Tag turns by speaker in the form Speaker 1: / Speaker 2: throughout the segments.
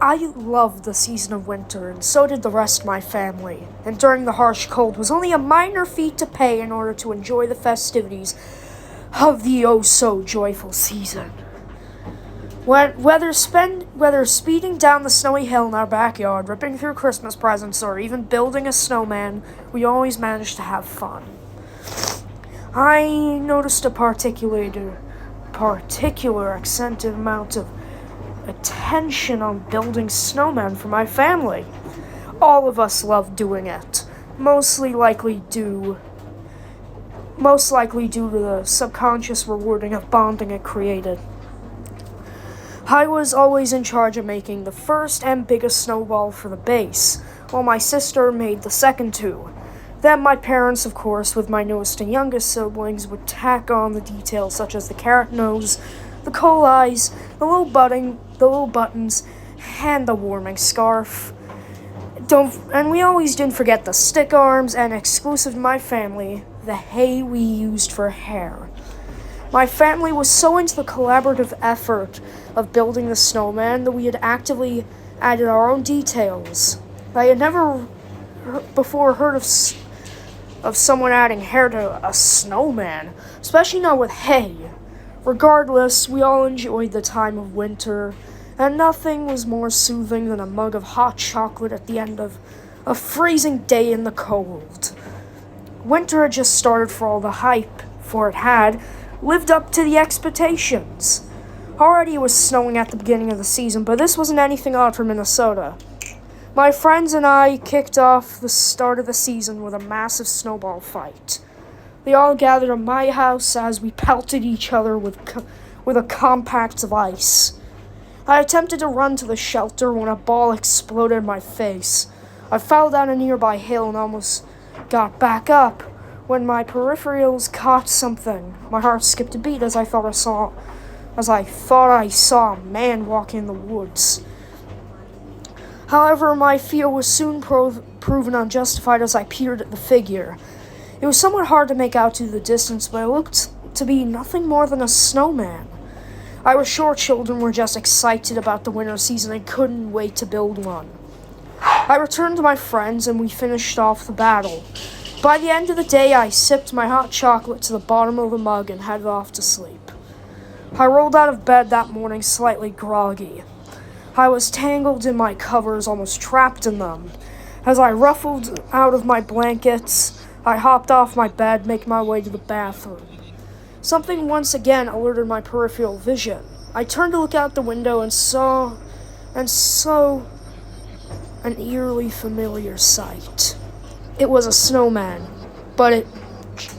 Speaker 1: I loved the season of winter, and so did the rest of my family. And during the harsh cold was only a minor fee to pay in order to enjoy the festivities of the oh-so-joyful season. Whether speeding down the snowy hill in our backyard, ripping through Christmas presents, or even building a snowman, we always managed to have fun. I noticed a particular accented amount of attention on building snowmen for my family. All of us loved doing it, most likely due to the subconscious rewarding of bonding it created. I was always in charge of making the first and biggest snowball for the base, while my sister made the second two. Then my parents, of course, with my newest and youngest siblings, would tack on the details such as the carrot nose, the coal eyes, the little buttons, and the warming scarf. And we always didn't forget the stick arms, and exclusive to my family, the hay we used for hair. My family was so into the collaborative effort of building the snowman that we had actively added our own details. I had never before heard of someone adding hair to a snowman, especially not with hay. Regardless, we all enjoyed the time of winter, and nothing was more soothing than a mug of hot chocolate at the end of a freezing day in the cold. Winter had just started for all the hype, for it had lived up to the expectations. Already it was snowing at the beginning of the season, but this wasn't anything odd for Minnesota. My friends and I kicked off the start of the season with a massive snowball fight. They all gathered at my house as we pelted each other with a compact of ice. I attempted to run to the shelter when a ball exploded in my face. I fell down a nearby hill and almost got back up when my peripherals caught something. My heart skipped a beat as I thought I saw a man walking in the woods. However, my fear was soon proven unjustified as I peered at the figure. It was somewhat hard to make out to the distance, but it looked to be nothing more than a snowman. I was sure children were just excited about the winter season and couldn't wait to build one. I returned to my friends and we finished off the battle. By the end of the day, I sipped my hot chocolate to the bottom of the mug and headed off to sleep. I rolled out of bed that morning slightly groggy. I was tangled in my covers, almost trapped in them. As I ruffled out of my blankets, I hopped off my bed, making my way to the bathroom. Something once again alerted my peripheral vision. I turned to look out the window and saw an eerily familiar sight. It was a snowman, but it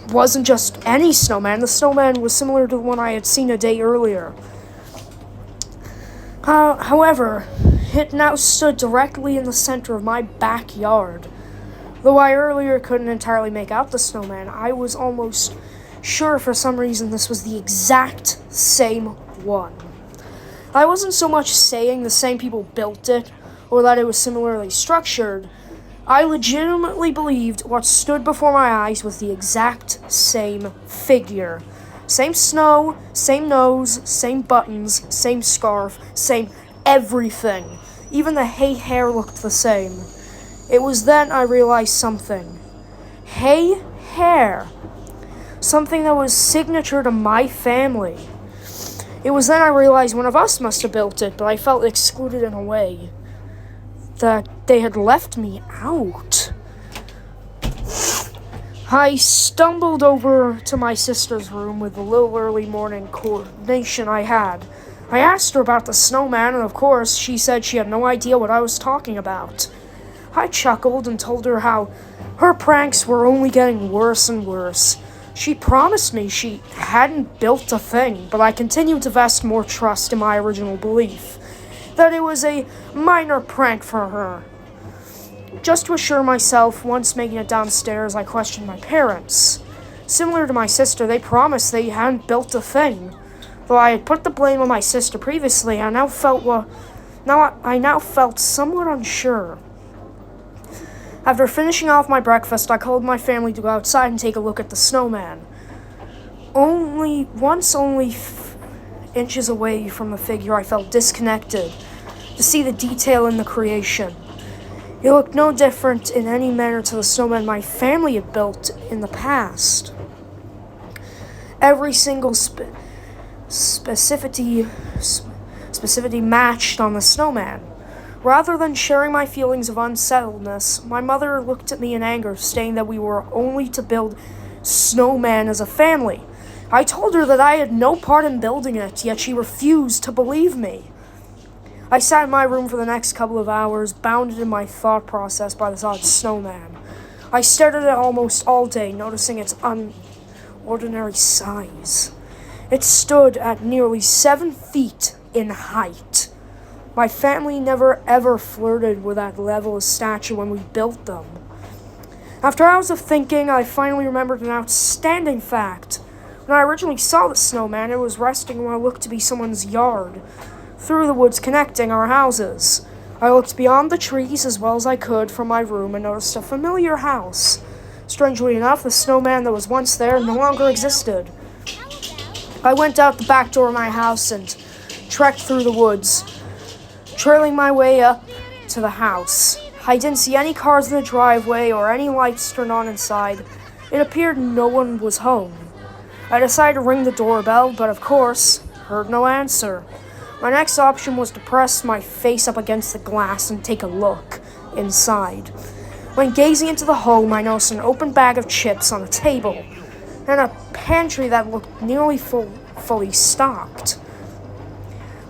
Speaker 1: wasn't just any snowman. The snowman was similar to the one I had seen a day earlier. However, it now stood directly in the center of my backyard. Though I earlier couldn't entirely make out the snowman, I was almost sure for some reason this was the exact same one. I wasn't so much saying the same people built it, or that it was similarly structured. I legitimately believed what stood before my eyes was the exact same figure. Same snow, same nose, same buttons, same scarf, same everything. Even the hay hair looked the same. It was then I realized something. Hay hair. Something that was signature to my family. It was then I realized one of us must have built it, but I felt excluded in a way that they had left me out. I stumbled over to my sister's room with the little early morning coordination I had. I asked her about the snowman, and of course, she said she had no idea what I was talking about. I chuckled and told her how her pranks were only getting worse and worse. She promised me she hadn't built a thing, but I continued to vest more trust in my original belief that it was a minor prank for her. Just to assure myself, once making it downstairs, I questioned my parents. Similar to my sister, they promised they hadn't built a thing. Though I had put the blame on my sister previously, I now felt somewhat unsure. After finishing off my breakfast, I called my family to go outside and take a look at the snowman. Only inches away from the figure, I felt disconnected. to see the detail in the creation. It looked no different in any manner to the snowman my family had built in the past. Every single specificity matched on the snowman. Rather than sharing my feelings of unsettledness, my mother looked at me in anger, stating that we were only to build snowman as a family. I told her that I had no part in building it, yet she refused to believe me. I sat in my room for the next couple of hours, bounded in my thought process by this odd snowman. I stared at it almost all day, noticing its unordinary size. It stood at nearly 7 feet in height. My family never ever flirted with that level of stature when we built them. After hours of thinking, I finally remembered an outstanding fact. When I originally saw the snowman, it was resting in what looked to be someone's yard, through the woods connecting our houses. I looked beyond the trees as well as I could from my room and noticed a familiar house. Strangely enough, the snowman that was once there no longer existed. I went out the back door of my house and trekked through the woods, trailing my way up to the house. I didn't see any cars in the driveway or any lights turned on inside. It appeared no one was home. I decided to ring the doorbell, but of course, heard no answer. My next option was to press my face up against the glass and take a look inside. When gazing into the home, I noticed an open bag of chips on a table and a pantry that looked nearly fully stocked.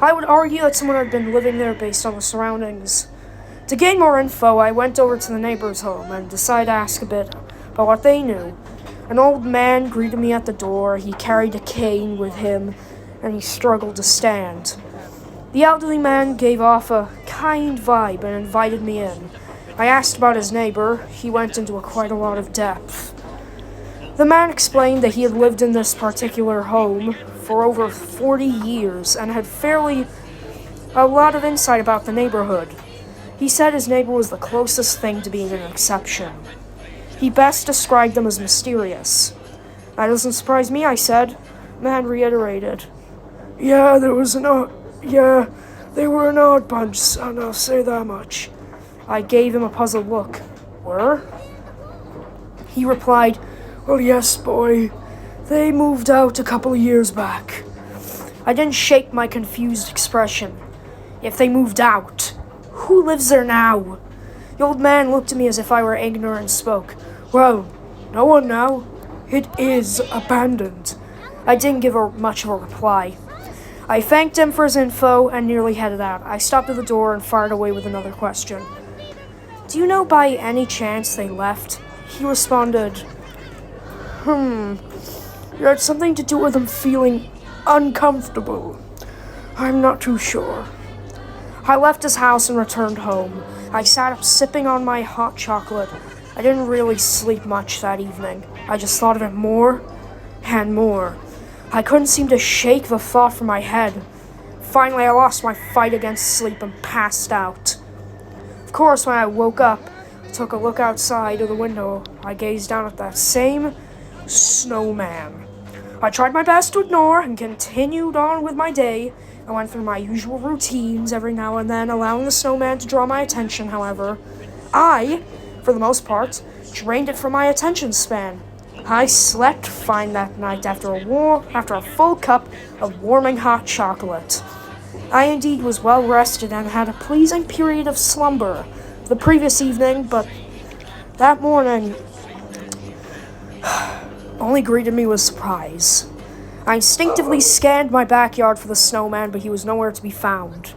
Speaker 1: I would argue that someone had been living there based on the surroundings. To gain more info, I went over to the neighbor's home and decided to ask a bit about what they knew. An old man greeted me at the door. He carried a cane with him, and he struggled to stand. The elderly man gave off a kind vibe and invited me in. I asked about his neighbor. He went into quite a lot of depth. The man explained that he had lived in this particular home for over 40 years and had a lot of insight about the neighborhood. He said his neighbor was the closest thing to being an exception. He best described them as mysterious. That doesn't surprise me, I said. Man reiterated. Yeah, they were an odd bunch, son, I'll say that much. I gave him a puzzled look. Were? He replied, well, yes, boy. They moved out a couple of years back. I didn't shake my confused expression. If they moved out, who lives there now? The old man looked at me as if I were ignorant and spoke. Well, no one now. It is abandoned. I didn't give much of a reply. I thanked him for his info and nearly headed out. I stopped at the door and fired away with another question. Do you know by any chance they left? He responded, it had something to do with them feeling uncomfortable. I'm not too sure. I left his house and returned home. I sat up sipping on my hot chocolate. I didn't really sleep much that evening. I just thought of it more and more. I couldn't seem to shake the thought from my head. Finally, I lost my fight against sleep and passed out. Of course, when I woke up, I took a look outside of the window. I gazed down at that same snowman. I tried my best to ignore and continued on with my day. I went through my usual routines every now and then, allowing the snowman to draw my attention, however. I, for the most part, drained it from my attention span. I slept fine that night after a full cup of warming hot chocolate. I indeed was well rested and had a pleasing period of slumber the previous evening, but that morning only greeted me with surprise. I instinctively scanned my backyard for the snowman, but he was nowhere to be found.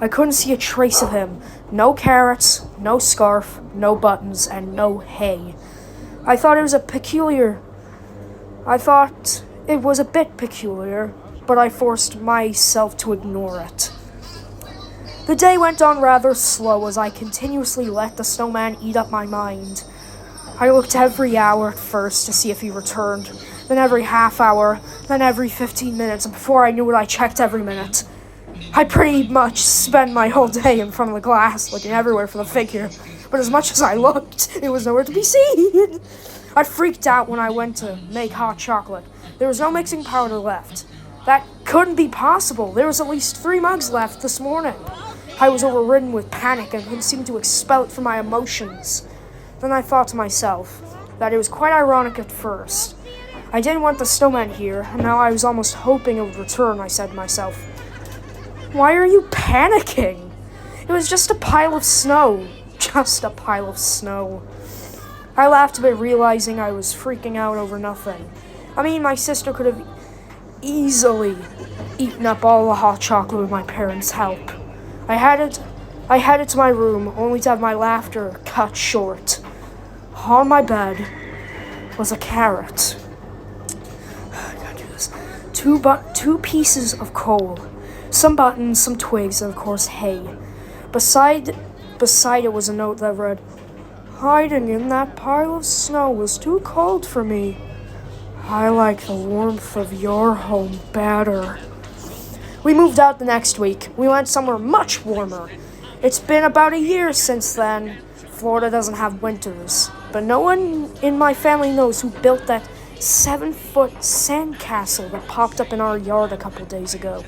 Speaker 1: I couldn't see a trace of him. No carrots, no scarf, no buttons, and no hay. I thought it was a bit peculiar, but I forced myself to ignore it. The day went on rather slow as I continuously let the snowman eat up my mind. I looked every hour at first to see if he returned, then every half hour, then every 15 minutes, and before I knew it, I checked every minute. I pretty much spent my whole day in front of the glass, looking everywhere for the figure, but as much as I looked, it was nowhere to be seen. I freaked out when I went to make hot chocolate. There was no mixing powder left. That couldn't be possible. There was at least 3 mugs left this morning. I was overridden with panic and couldn't seem to expel it from my emotions. Then I thought to myself that it was quite ironic at first. I didn't want the snowman here, and now I was almost hoping it would return, I said to myself. Why are you panicking? It was just a pile of snow. Just a pile of snow. I laughed a bit, realizing I was freaking out over nothing. I mean, my sister could have easily eaten up all the hot chocolate with my parents' help. I headed to my room, only to have my laughter cut short. On my bed was a carrot. I gotta do this. Two pieces of coal, some buttons, some twigs, and of course hay. Beside it was a note that read, "Hiding in that pile of snow was too cold for me. I like the warmth of your home better." We moved out the next week. We went somewhere much warmer. It's been about a year since then. Florida doesn't have winters, but no one in my family knows who built that 7-foot sandcastle that popped up in our yard a couple days ago.